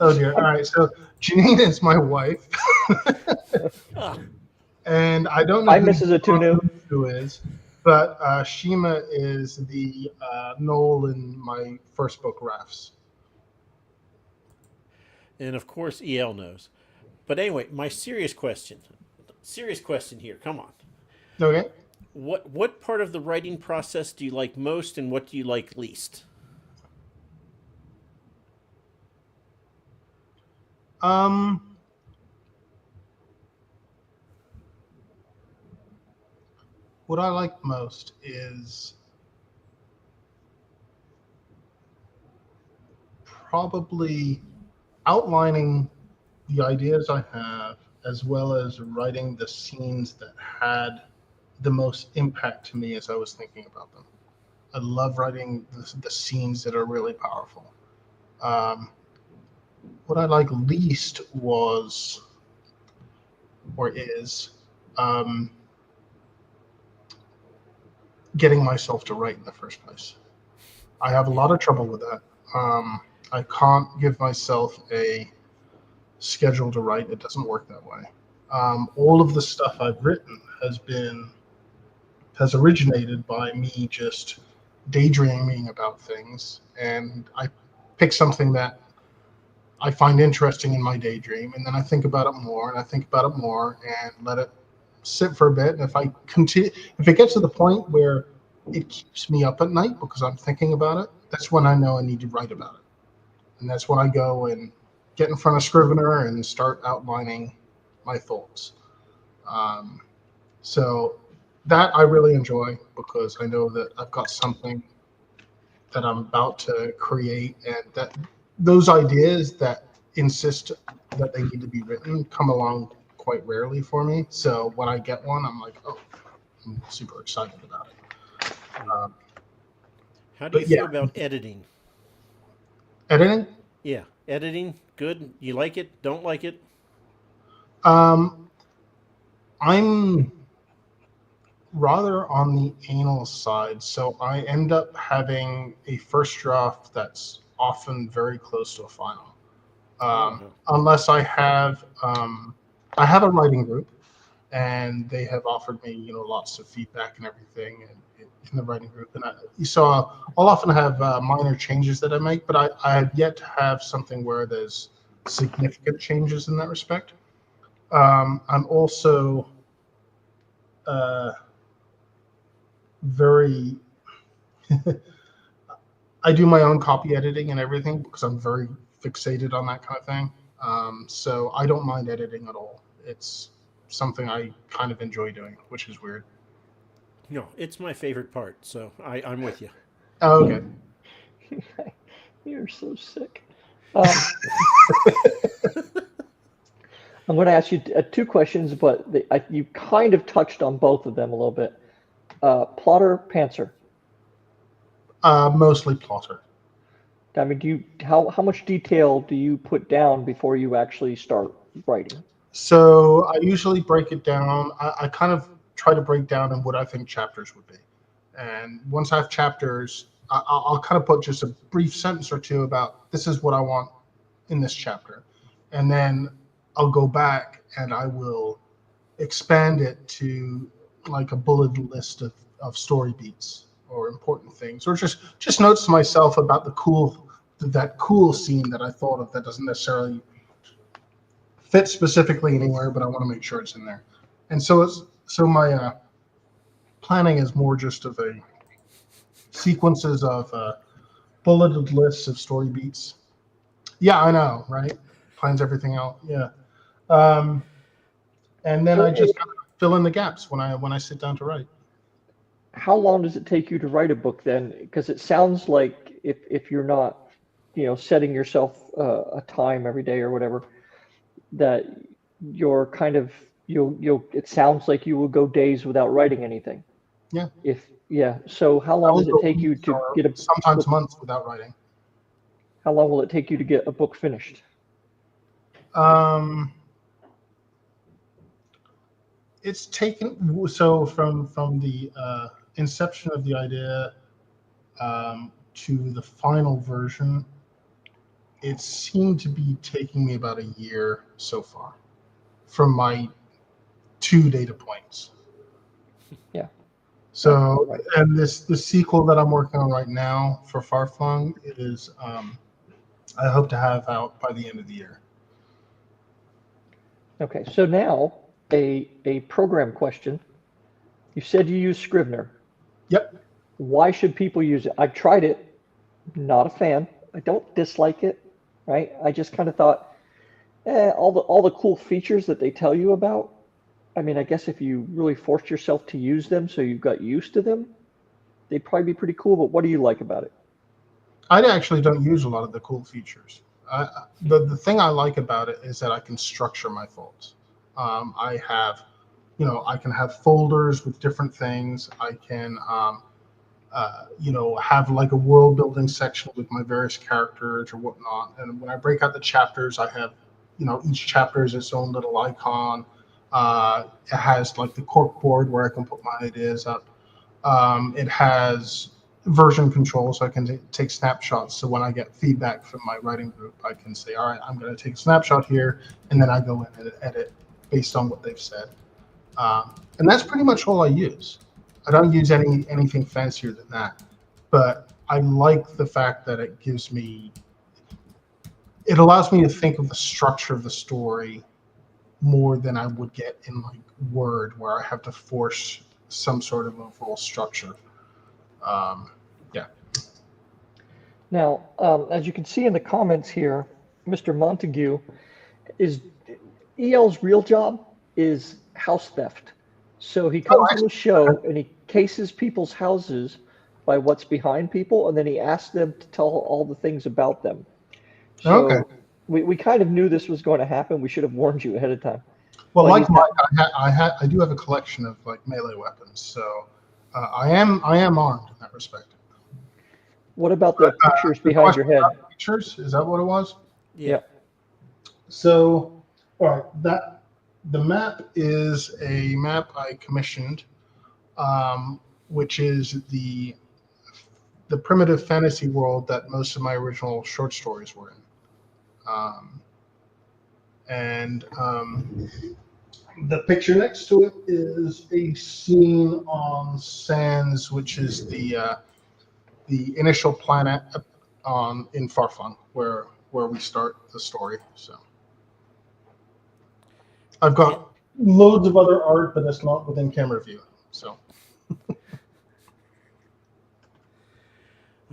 Oh dear. All right. So Janine is my wife, ah, and I don't know Hi, who Mrs. Utunu. who is, but Shima is the Noel in my first book, Rafts. and of course, EL knows. But anyway, my serious question. Serious question here. Come on. Okay. What part of the writing process do you like most, and what do you like least? What I like most is probably outlining the ideas I have, as well as writing the scenes that had the most impact to me as I was thinking about them. I love writing the scenes that are really powerful. Um, what I like least was, or is, um, getting myself to write in the first place. I have a lot of trouble with that. I can't give myself a schedule to write. It doesn't work that way. All of the stuff I've written has originated by me just daydreaming about things, and I pick something that I find interesting in my daydream, and then I think about it more, and I think about it more, and let it sit for a bit. And if it gets to the point where it keeps me up at night because I'm thinking about it, that's when I know I need to write about it. And that's when I go and get in front of Scrivener and start outlining my thoughts. Um, so that I really enjoy because I know that I've got something that I'm about to create, and that those ideas that insist that they need to be written come along quite rarely for me. So when I get one, I'm like, oh, I'm super excited about it. How do you But yeah, feel about editing? editing. Yeah, editing, good. You like it? Don't like it? Um, I'm rather on the anal side, so I end up having a first draft that's often very close to a final. Unless I have a writing group, and they have offered me, lots of feedback and everything, and in the writing group. And I'll often have minor changes that I make, but I have yet to have something where there's significant changes in that respect. I'm also uh, very I do my own copy editing and everything because I'm very fixated on that kind of thing. So I don't mind editing at all. It's something I kind of enjoy doing, which is weird. No, it's my favorite part, so I'm with you. Oh, okay. You're so sick. Um, I'm going to ask you 2 questions, but you kind of touched on both of them a little bit. Plotter, pantser. Mostly plotter. I mean, how much detail do you put down before you actually start writing? So I usually break it down. I kind of try to break down in what I think chapters would be. And once I have chapters, I'll kind of put just a brief sentence or two about this is what I want in this chapter. And then I'll go back and I will expand it to like a bulleted list of story beats or important things, or just notes to myself about that cool scene that I thought of that doesn't necessarily fit specifically anywhere, but I want to make sure it's in there. And so my planning is more just of a sequences of bulleted lists of story beats. Yeah, I know, right? Plans everything out. Yeah. Um, and then So, I just kind of fill in the gaps when I sit down to write. how long does it take you to write a book then? Because it sounds like if you're not, setting yourself a time every day or whatever, that you're kind of you'll it sounds like you will go days without writing anything. Yeah. So how I long will does it go take you weeks to or get a sometimes book? months without writing. How long will it take you to get a book finished? Um, it's taken so from the inception of the idea to the final version. It seemed to be taking me about a year so far, from my 2 data points. Yeah. So, Right. and the sequel that I'm working on right now for Farflung is I hope to have out by the end of the year. Okay. So now a program question. You said you use Scrivener. Yep. Why should people use it? I've tried it. Not a fan. I don't dislike it. Right. I just kind of thought, all the cool features that they tell you about. I mean, I guess if you really forced yourself to use them, so you got used to them, they'd probably be pretty cool. But what do you like about it? I actually don't use a lot of the cool features. The thing I like about it is that I can structure my folds. I have, I can have folders with different things. I can, have like a world building section with my various characters or whatnot. And when I break out the chapters, I have, each chapter is its own little icon. It has like the cork board where I can put my ideas up. It has version control, so I can take snapshots. So when I get feedback from my writing group, I can say, all right, I'm going to take a snapshot here, and then I go in and edit based on what they've said. And that's pretty much all I use. I don't use anything fancier than that. But I like the fact that it allows me to think of the structure of the story more than I would get in like Word, where I have to force some sort of overall structure. Yeah. Now, as you can see in the comments here, Mr. Montague is EL's real job is house theft. So he Oh, comes on the show and he cases people's houses by what's behind people, and then he asks them to tell all the things about them. okay. So we kind of knew this was going to happen. We should have warned you ahead of time. Well, But like he's not, Mike, I do have a collection of like melee weapons, so I am armed in that respect. what about the pictures The behind your question head? about pictures, is that what it was? Yeah. So, all right, the map is a map I commissioned, which is the primitive fantasy world that most of my original short stories were in. And the picture next to it is a scene on Sands, which is the initial planet in Farfang, where we start the story. So I've got loads of other art, but that's not within camera view. So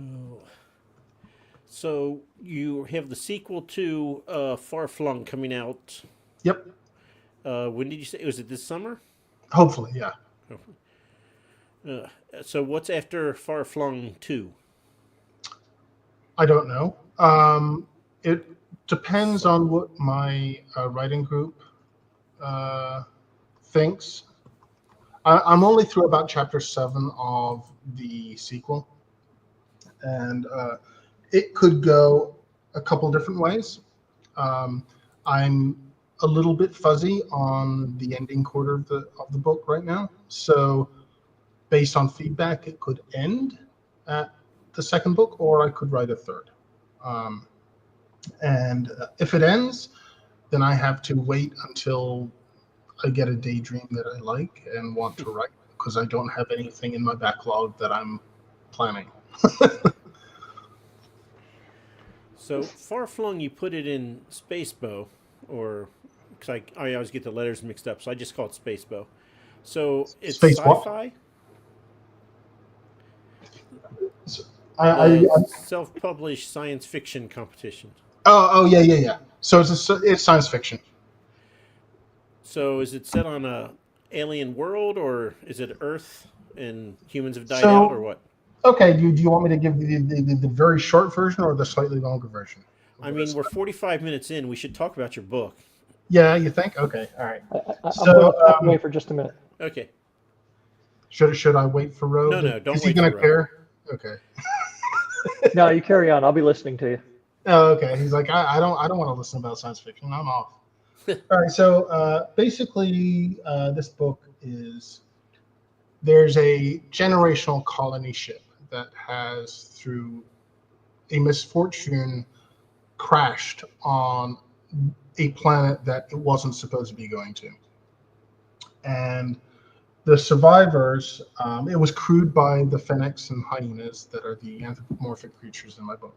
Oh. So you have the sequel to Far Flung coming out. yep, When did you say? Was it this summer? hopefully, yeah. So what's after Far Flung 2? I don't know. It depends on what my writing group thinks. I'm only through about chapter 7 of the sequel, and it could go a couple different ways. I'm a little bit fuzzy on the ending quarter of the book right now, so based on feedback, it could end at the second book, or I could write a third. And if it ends, then I have to wait until I get a daydream that I like and want to write, because I don't have anything in my backlog that I'm planning. So Far Flung, you put it in Spacebow, or because I always get the letters mixed up, so I just call it Spacebow. So it's Space what? sci-fi. I Self-published science fiction competition. oh yeah. So it's science fiction. So is it set on a alien world, or is it Earth and humans have died So out, or what? okay, do you want me to give the very short version or the slightly longer version? I mean, we're 45 minutes in. We should talk about your book. Yeah, you think? Okay, all right. I'm going So to step away for just a minute. Okay. should I wait for Rogue? No, don't Is he wait gonna for Rogue. care? Okay. No, you carry on. I'll be listening to you. Oh, okay. He's like, I don't want to listen about science fiction. I'm off. All right. So basically, this book is there's a generational colony ship that has, through a misfortune, crashed on a planet that it wasn't supposed to be going to, and the survivors. It was crewed by the Fennecs and hyenas that are the anthropomorphic creatures in my book.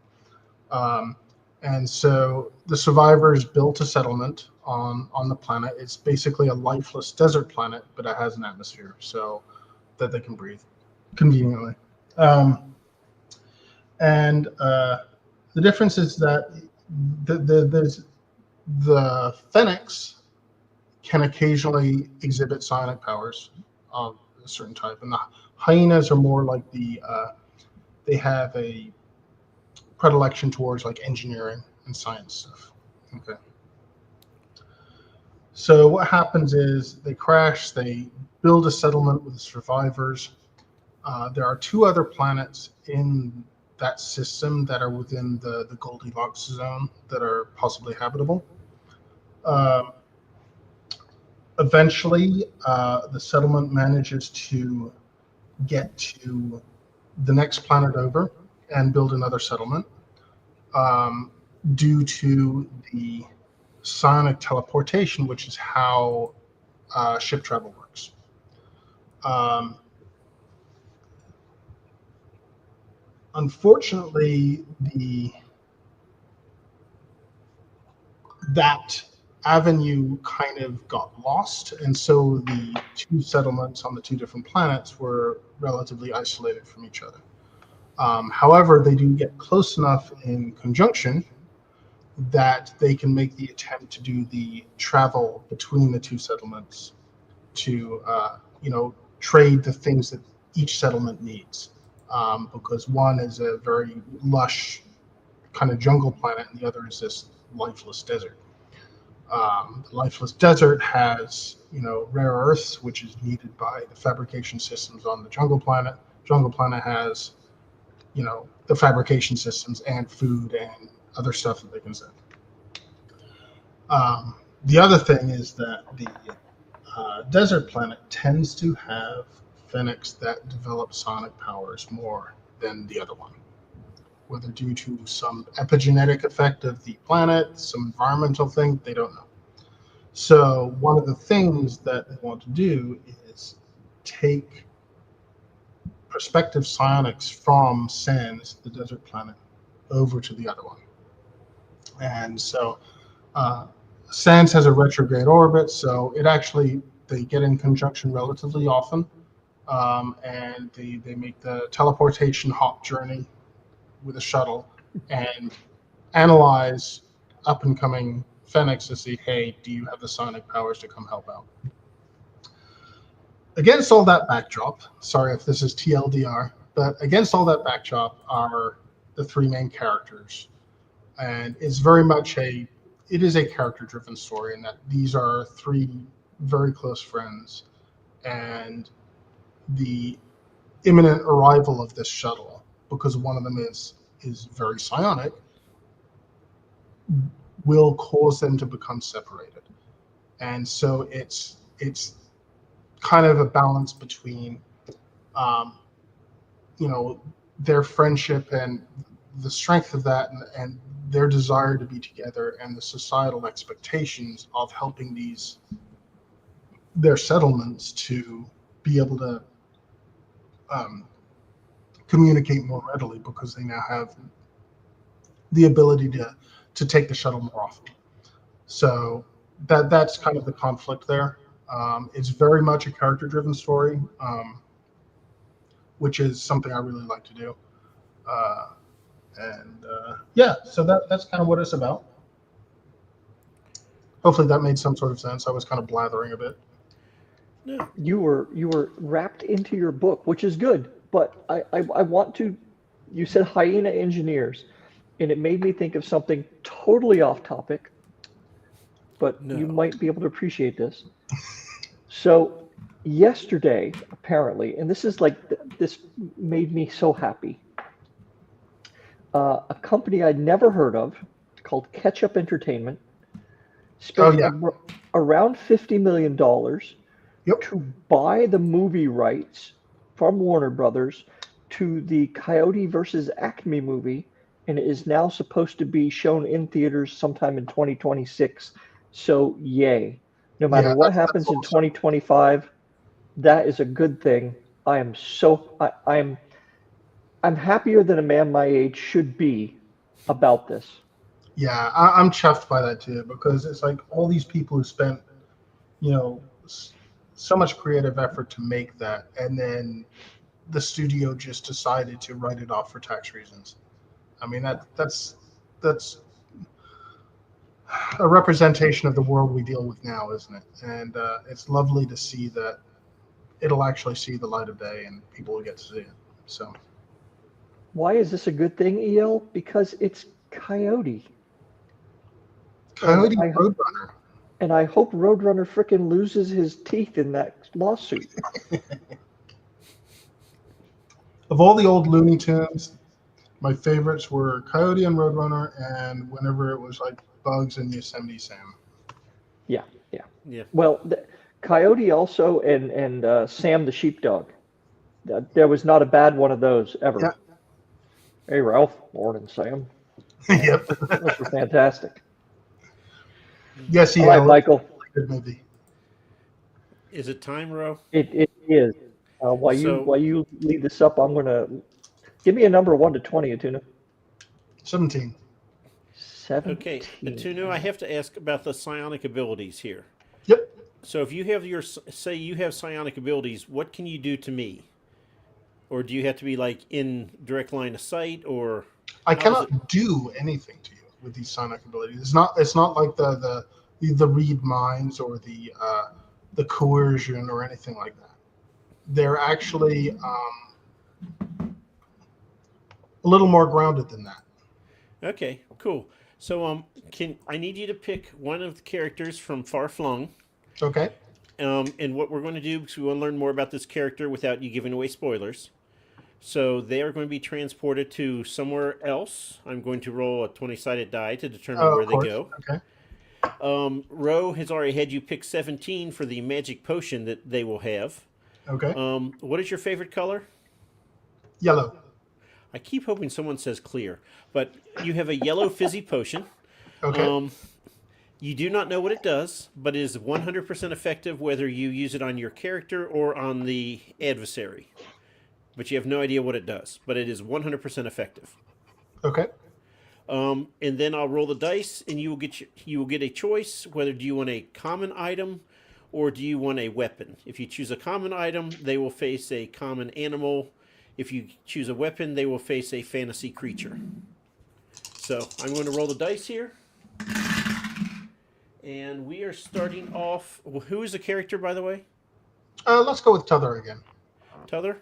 Um, and so the survivors built a settlement on the planet. It's basically a lifeless desert planet, but it has an atmosphere so that they can breathe conveniently. And the difference is that the Fennecs can occasionally exhibit psionic powers of a certain type, and the hyenas are more like they have a predilection towards like engineering and science stuff. Okay. So what happens is they crash, they build a settlement with the survivors. There are two other planets in that system that are within the Goldilocks zone that are possibly habitable. Eventually, the settlement manages to get to the next planet over and build another settlement. Due to the psionic teleportation, which is how ship travel works. Unfortunately, that avenue kind of got lost, and so the two settlements on the two different planets were relatively isolated from each other. However, they do get close enough in conjunction that they can make the attempt to do the travel between the two settlements to, trade the things that each settlement needs. Because one is a very lush kind of jungle planet, and the other is this lifeless desert. The lifeless desert has, rare earths, which is needed by the fabrication systems on the jungle planet. Jungle planet has, the fabrication systems and food and other stuff that they can send. The other thing is that the desert planet tends to have Fennecs that develop sonic powers more than the other one, whether due to some epigenetic effect of the planet, some environmental thing, they don't know. So one of the things that they want to do is take prospective psionics from Sans, the desert planet, over to the other one. And so Sans has a retrograde orbit, so they get in conjunction relatively often, and they make the teleportation hop journey with a shuttle and analyze up and coming Fennecs to see, hey, do you have the sonic powers to come help out? Against all that backdrop, sorry if this is TLDR, but against all that backdrop are the three main characters. And it's very much it is a character-driven story in that these are three very close friends, and the imminent arrival of this shuttle, because one of them is very psionic, will cause them to become separated. And so it's kind of a balance between their friendship and the strength of that, and their desire to be together, and the societal expectations of helping their settlements to be able to communicate more readily, because they now have the ability to take the shuttle more often. So that's kind of the conflict there. It's very much a character-driven story, which is something I really like to do. So that's kind of what it's about. Hopefully that made some sort of sense. I was kind of blathering a bit. No. You were wrapped into your book, which is good. But I want to. You said hyena engineers, and it made me think of something totally off topic. but you No. might be able to appreciate this. So yesterday, apparently, and this is like this made me so happy. A company I'd never heard of called Ketchup Entertainment Oh spent yeah. around $50 million Yep. to buy the movie rights from Warner Brothers to the Coyote versus Acme movie, and it is now supposed to be shown in theaters sometime in 2026. So, yay. No matter Yeah. what That's happens in awesome. 2025, that is a good thing. I am so I'm happier than a man my age should be about this. Yeah, I'm chuffed by that too because it's like all these people who spent, you know, so much creative effort to make that, and then the studio just decided to write it off for tax reasons. I mean that's a representation of the world we deal with now, isn't it? And it's lovely to see that it'll actually see the light of day and people will get to see it. So Why is this a good thing, EL? Because it's Coyote. Coyote And I Roadrunner. and I hope Roadrunner frickin' loses his teeth in that lawsuit. Of all the old Looney Tunes, my favorites were Coyote and Roadrunner, and whenever it was like Bugs and Yosemite Sam. Yeah. Yeah. Well, Coyote also and Sam the Sheepdog. There was not a bad one of those ever. Yeah. Hey, Ralph. Morning, Sam. Yep. Those were fantastic. Yes, All yeah. right, Michael. Good movie. Is it time, Ro? It is. While So- you lead this up, I'm gonna give me a number 1 to 20, Utunu. 17. 17. Okay, Utunu, I have to ask about the psionic abilities here. Yep. So if you have say you have psionic abilities, what can you do to me? Or do you have to be like in direct line of sight, or I How does cannot do anything to you with these psionic abilities. It's not like the read minds or the coercion or anything like that. They're actually a little more grounded than that. okay, cool. So I need you to pick one of the characters from Far Flung. Okay. And what we're going to do, because we want to learn more about this character without you giving away spoilers. So they are going to be transported to somewhere else. I'm going to roll a 20-sided die to determine where Of they course. go. Okay. Ro has already had you pick 17 for the magic potion that they will have. Okay. What is your favorite color? Yellow. I keep hoping someone says clear, but you have a yellow fizzy potion. Okay. You do not know what it does, but it is 100% effective whether you use it on your character or on the adversary. But you have no idea what it does, but it is 100% effective. Okay. And then I'll roll the dice, and you will get a choice whether do you want a common item or do you want a weapon. If you choose a common item, they will face a common animal. If you choose a weapon, they will face a fantasy creature. So I'm going to roll the dice here. And we are starting off. Who is the character, by the way? Let's go with Tether again. Tether?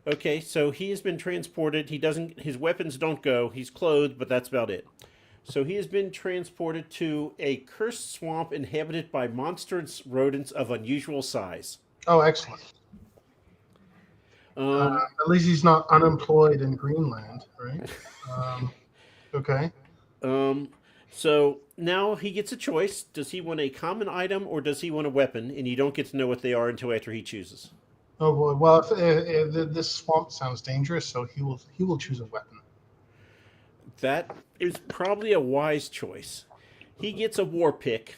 Okay, so he has been transported. His weapons don't go. He's clothed, but that's about it. So he has been transported to a cursed swamp inhabited by monstrous rodents of unusual size. Oh, excellent. At least he's not unemployed in Greenland, right? Okay. So now he gets a choice. Does he want a common item or does he want a weapon? And you don't get to know what they are until after he chooses. Oh boy. Well, if this swamp sounds dangerous, so he will choose a weapon. That is probably a wise choice. He gets a war pick.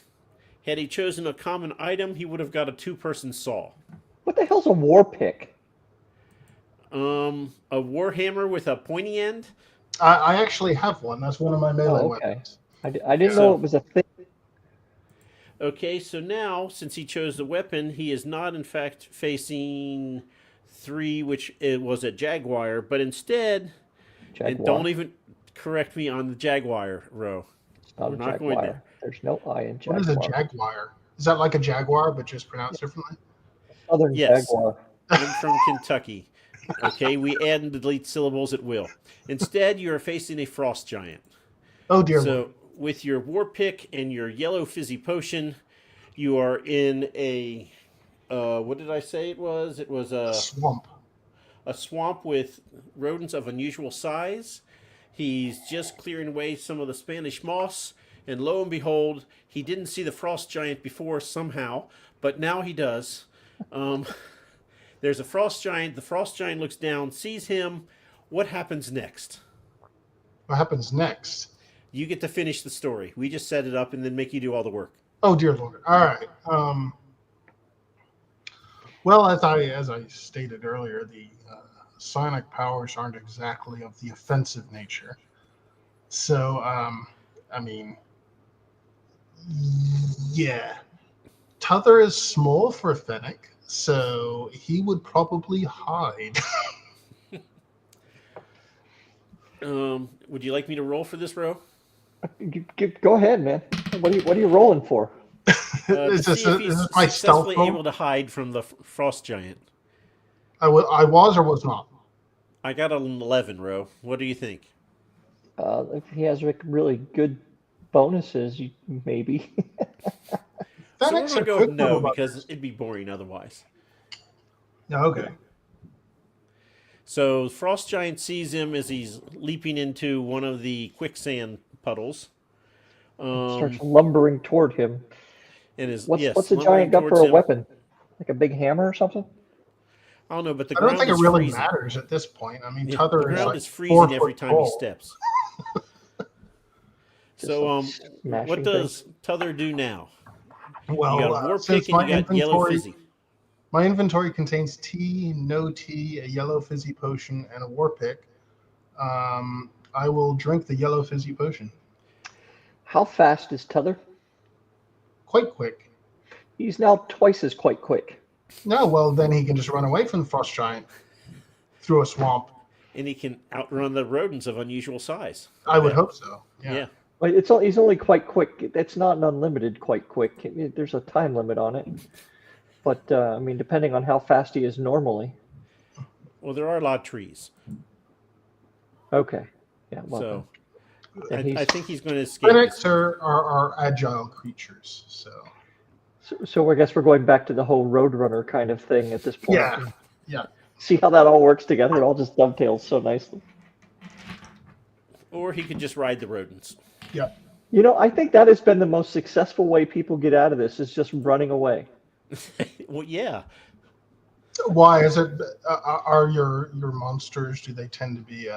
Had he chosen a common item, he would have got a 2-person saw. What the hell's a war pick? A war hammer with a pointy end. I actually have one. That's one of my melee Oh, okay. weapons. I didn't know it was a thing. Okay, so now, since he chose the weapon, he is not, in fact, facing 3, which it was a jaguar, but instead, and Jaguar. don't even correct me on the jaguar row. It's not we're a not going jaguar. there. There's no I in jaguar. What is a jaguar? Is that like a jaguar but just pronounced differently? Southern Yes. jaguar. I'm from Kentucky. Okay, we add and delete syllables at will. Instead, you are facing a frost giant. Oh dear. So Lord. with your war pick and your yellow fizzy potion, you are in a what did I say it was? It was Swamp. a swamp with rodents of unusual size. He's just clearing away some of the Spanish moss, and lo and behold, he didn't see the frost giant before somehow, but now he does. Um, there's a frost giant. The frost giant looks down, sees him. What happens next? What happens next? You get to finish the story. We just set it up and then make you do all the work. Oh dear Lord! All right. Well, as I stated earlier, the psionic powers aren't exactly of the offensive nature. So, I mean, yeah, T'other is small for a Fennec, so he would probably hide. Would you like me to roll for this, Ro? Go ahead, man. What are you rolling for? To see if he's is this my stealth successfully roll? able to hide from the frost giant. I was or was not. I got an 11, Ro. What do you think? If he has really good bonuses, maybe. So we're Fennecs going to are go good with no little because buggers. it'd be boring otherwise. Yeah, okay. So Frost Giant sees him as he's leaping into one of the quicksand puddles. Starts lumbering toward him. And is What's a lumbering giant got towards for a him. weapon? Like a big hammer or something? I don't know, but the I don't ground think it is really freezing. matters at this point. I mean, Yeah, T'other the is ground like is 4 freezing foot every time tall. he steps. Just So, like smashing what does T'other do now? Well, You got a war since pick and you got yellow fizzy. my inventory contains tea, no tea, a yellow fizzy potion, and a war pick. I will drink the yellow fizzy potion. How fast is T'other? Quite quick. He's now twice as quite quick. No, well, then he can just run away from the frost giant through a swamp. And he can outrun the rodents of unusual size. I would hope so. Yeah. Well, he's only quite quick. It's not an unlimited quite quick. There's a time limit on it. But I mean, depending on how fast he is normally. Well, there are a lot of trees. Okay. Yeah. Well, So and I think he's going to escape. Fennecs are agile creatures, so I guess we're going back to the whole Roadrunner kind of thing at this point. Yeah. See how that all works together? It all just dovetails so nicely. Or he could just ride the rodents. Yeah. You know, I think that has been the most successful way people get out of this is just running away. Well, yeah. Why is it? Are your monsters? Do they tend to be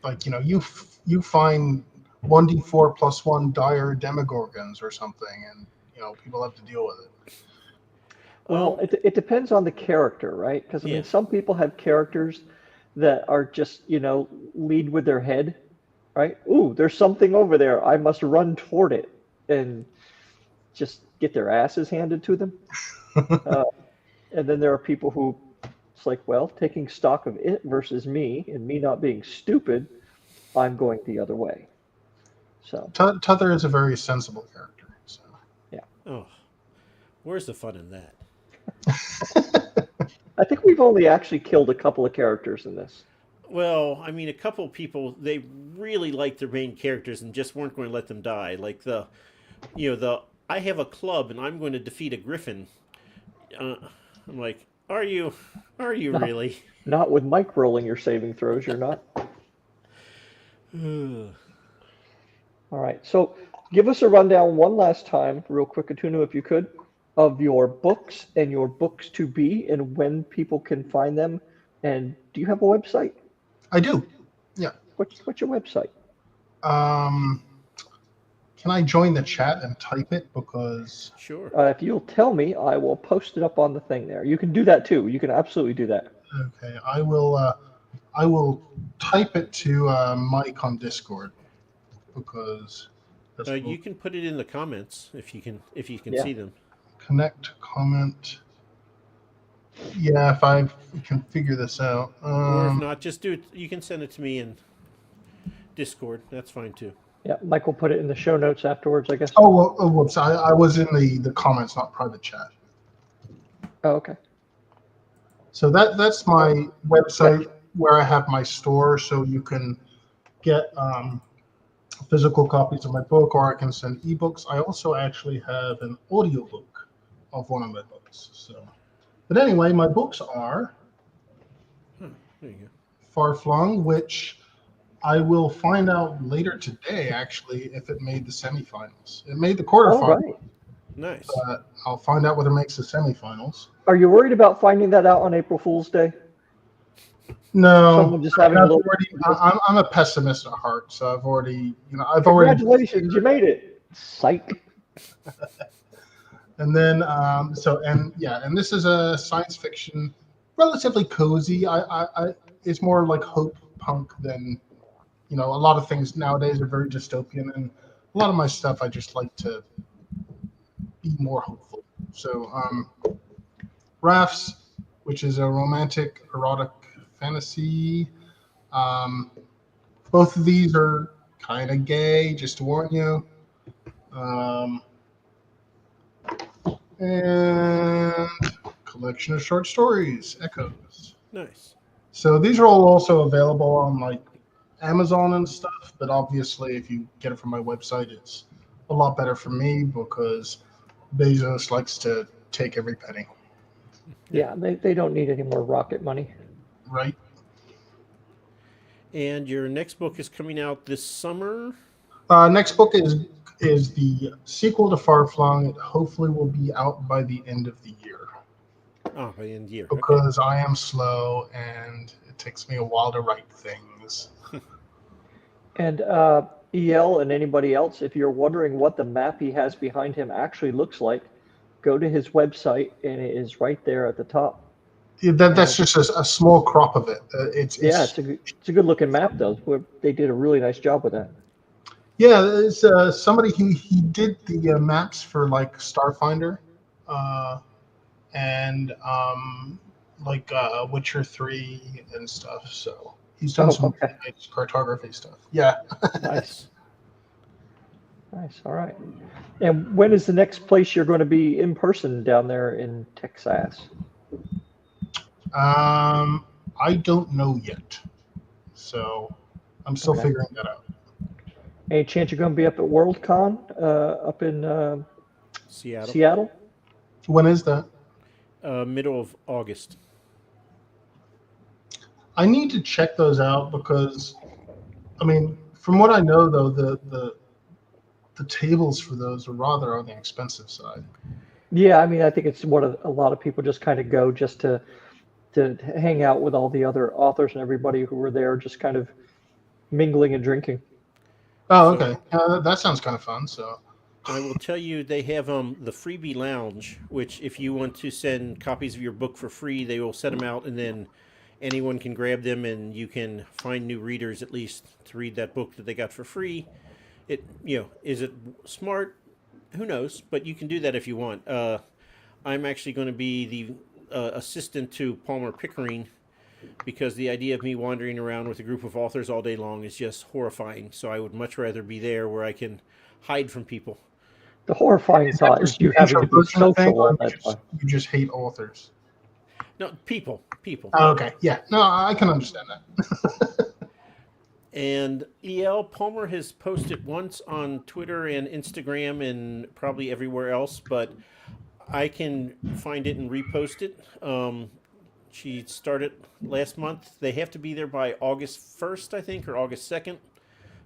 like you find 1d4 plus 1 dire demogorgons or something, and people have to deal with it. Well, it depends on the character, right? Because I Yeah. mean, some people have characters that are just lead with their head, right? Ooh, there's something over there. I must run toward it, and just get their asses handed to them. And then there are people who, it's like, well, taking stock of it versus me, and me not being stupid, I'm going the other way. So T'other is a very sensible character. So. Oh, where's the fun in that? I think we've only actually killed a couple of characters in this. Well, I mean, a couple of people, they really liked their main characters and just weren't going to let them die. Like I have a club and I'm going to defeat a griffin. I'm like, are you really? Not with Mike rolling your saving throws, you're not. All right, so give us a rundown one last time, real quick, Utunu, if you could, of your books and your books to be and when people can find them. And do you have a website? I do. Yeah. What's your website? Can I join the chat and type it? Because Sure. If you'll tell me, I will post it up on the thing there. You can do that too. You can absolutely do that. okay, I will type it to Mike on Discord because that's You can put it in the comments if you can Yeah. see them. connect comment. Yeah, if I can figure this out. Or if not, just do it. You can send it to me in Discord. That's fine too. Yeah, Mike will put it in the show notes afterwards, I guess. Whoops! I was in the comments, not private chat. Oh, okay. So that's my website where I have my store, so you can get physical copies of my book, or I can send ebooks. I also actually have an audiobook of one of my books. So, but anyway, my books are There you go. Far Flung, which I will find out later today, actually, if it made the semifinals. It made the All quarterfinals, right. Nice. but I'll find out whether it makes the semifinals. Are you worried about finding that out on April Fool's Day? No, Someone just having a I've little. already, I'm a pessimist at heart, so I've already, I've already. Congratulations, you made it. Psych. And then, and this is a science fiction, relatively cozy. It's more like hope punk than, a lot of things nowadays are very dystopian, and a lot of my stuff I just like to be more hopeful. So, Rafts, which is a romantic erotic fantasy. Both of these are kind of gay, just to warn you. And collection of short stories, Echoes. Nice. So these are all also available on like Amazon and stuff, but obviously if you get it from my website, it's a lot better for me because Bezos likes to take every penny. Yeah, they don't need any more rocket money. Right. And your next book is coming out this summer. Next book is the sequel to Far Flung. It hopefully will be out by the end of the year. Oh, by the end of the year. Because I am slow and it takes me a while to write things. And EL and anybody else, if you're wondering what the map he has behind him actually looks like, go to his website and it is right there at the top. Yeah, that's just a small crop of it. It's a good looking map though. They did a really nice job with that. Yeah, it's somebody he did the maps for like Starfinder, and like Witcher 3 and stuff. So he's done some nice cartography stuff. Yeah. Nice. Nice. All right. And when is the next place you're going to be in person down there in Texas? I don't know yet, so I'm still figuring that out. Any chance you're going to be up at Worldcon up in Seattle? When is that? Middle of August. I need to check those out because, I mean, from what I know though, the tables for those are rather on the expensive side. Yeah, I mean, I think it's what a lot of people just kind of go just to hang out with all the other authors and everybody who were there, just kind of mingling and drinking. Oh, okay. That sounds kind of fun. So I will tell you, they have the freebie lounge, which if you want to send copies of your book for free, they will set them out, and then anyone can grab them, and you can find new readers at least to read that book that they got for free. It is it smart? Who knows? But you can do that if you want. I'm actually going to be the assistant to Palmer Pickering, because the idea of me wandering around with a group of authors all day long is just horrifying. So I would much rather be there where I can hide from people. The horrifying thought is you having to be social all that time. You just hate authors. No, people. Oh, okay, yeah. No, I can understand that. And E.L. Palmer has posted once on Twitter and Instagram and probably everywhere else, but I can find it and repost it. She started last month. They have to be there by August 1st, I think, or August 2nd.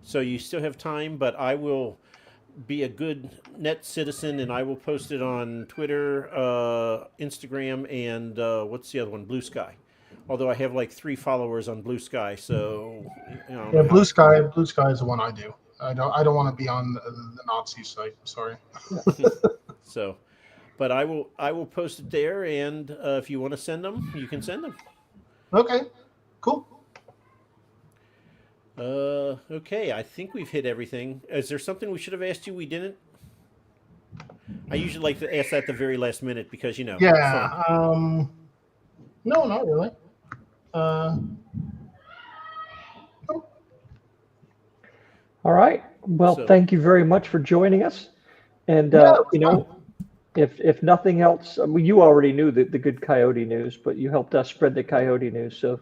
So you still have time, but I will be a good net citizen and I will post it on Twitter, Instagram, and what's the other one? Blue Sky. Although I have like 3 followers on Blue Sky, so yeah, Blue Sky is the one I do. I don't want to be on the Nazi site. Sorry. So, but I will post it there, and if you want to send them, you can send them. Okay, cool. Okay, I think we've hit everything. Is there something we should have asked you we didn't? I usually like to ask that at the very last minute because Yeah. No, not really. All right. Well, thank you very much for joining us. And if nothing else, I mean, you already knew the good coyote news, but you helped us spread the coyote news. So,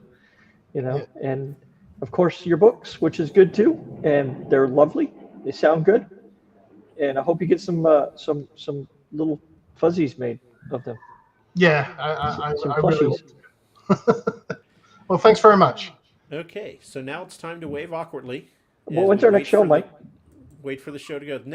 and of course your books, which is good too, and they're lovely. They sound good, and I hope you get some little fuzzies made of them. Yeah, Some I really plushies. Well, thanks very much. Okay, so now it's time to wave awkwardly Well, as when's we our next show, Mike? wait for the show to go.